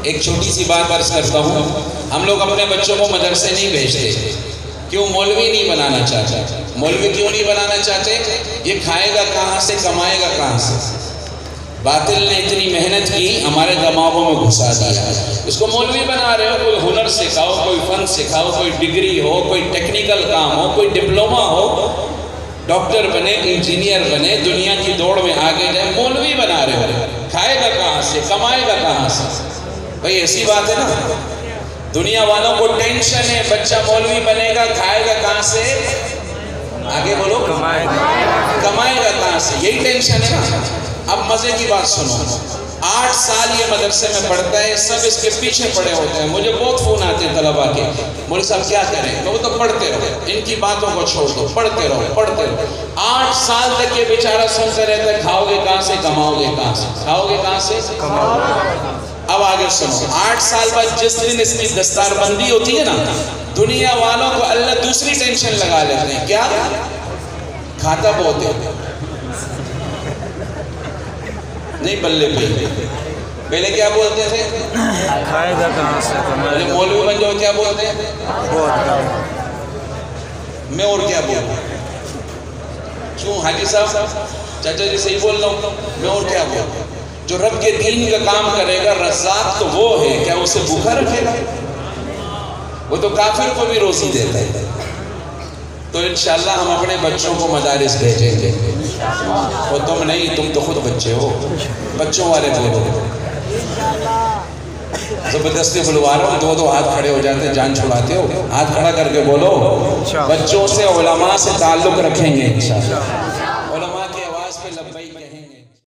ایک چھوٹی سی بات عرض کرتا ہوں، ہم لوگ اپنے بچوں کو مدرسے نہیں بھیجتے، کیوں؟ مولوی نہیں بنانا چاہتے۔ مولوی کیوں نہیں بنانا چاہتے؟ یہ کھائے گا کہاں سے، کمائے گا کہاں سے؟ باطل نے اتنی محنت کی، ہمارے دماغوں میں گھسا دیا۔ اس کو مولوی بنا رہے ہو، کوئی ہنر سکھاؤ، کوئی فن سکھاؤ، کوئی ڈگری ہو، کوئی ٹیکنیکل کام ہو، کوئی ڈپلومہ ہو، ڈاکٹر بنے، انجینئر بنے، دنیا کی دوڑ میں آگے جائے۔ مولوی بنا رہے ہو، کھائے گا کہاں سے، کمائے گا کہاں سے؟ بھئی ایسی بات ہے نا، دنیا والوں کو ٹینشن ہے بچہ مولوی بنے گا، کھائے گا کہاں سے، آگے بولو، کمائے گا کہاں سے، یہی ٹینشن ہے نا۔ اب مزے کی بات سنو، 8 سال یہ مدرسے میں پڑھتا ہے، سب اس کے پیچھے پڑے ہوتے ہیں۔ مجھے بہت فون آتے ہیں طلباء کے، مولوی صاحب کیا کریں؟ وہ تو پڑھتے رہو، ان کی باتوں کو چھوڑ دو، پڑھتے رہو پڑھتے رہو۔ 8 سال تک یہ بیچارہ سنتا رہتا ہے، کھاؤ گے کہاں سے، کماؤ گے کہاں سے، کھاؤ گے کہاں سے، کماؤ گے۔ اب آگے سنو، 8 سال بعد جس دن اس کی دستار بندی ہوتی ہے نا، دنیا والوں کو اللہ دوسری ٹینشن لگا لیتے ہیں، کیا؟ کھاتا بہت ہے، نہیں بلے پہلے کیا بولتے تھے؟ کھائے گا کہاں سے، کمائے گا۔ مولوی بن جاؤ کیا بولتے ہیں؟ میں اور کیا بولوں؟ کیوں حاجی صاحب، چاچا جی صحیح بول رہا ہوں، میں اور کیا بولوں؟ جو رب کے دین کا کام کرے گا، رزاق تو وہ ہے، کیا اسے بھوکا رکھے گا؟ وہ تو کافر کو بھی روزی دیتا ہے۔ تو انشاءاللہ ہم اپنے بچوں کو مدارس بھیجیں گے، اور تم نہیں، تم تو خود بچے ہو، بچوں والے بولو۔ زبردستی بلوا رہا ہوں، 2 ہاتھ کھڑے ہو جاتے ہیں، جان چھڑاتے ہو، ہاتھ کھڑا کر کے بولو، بچوں سے علماء سے تعلق رکھیں گے انشاءاللہ۔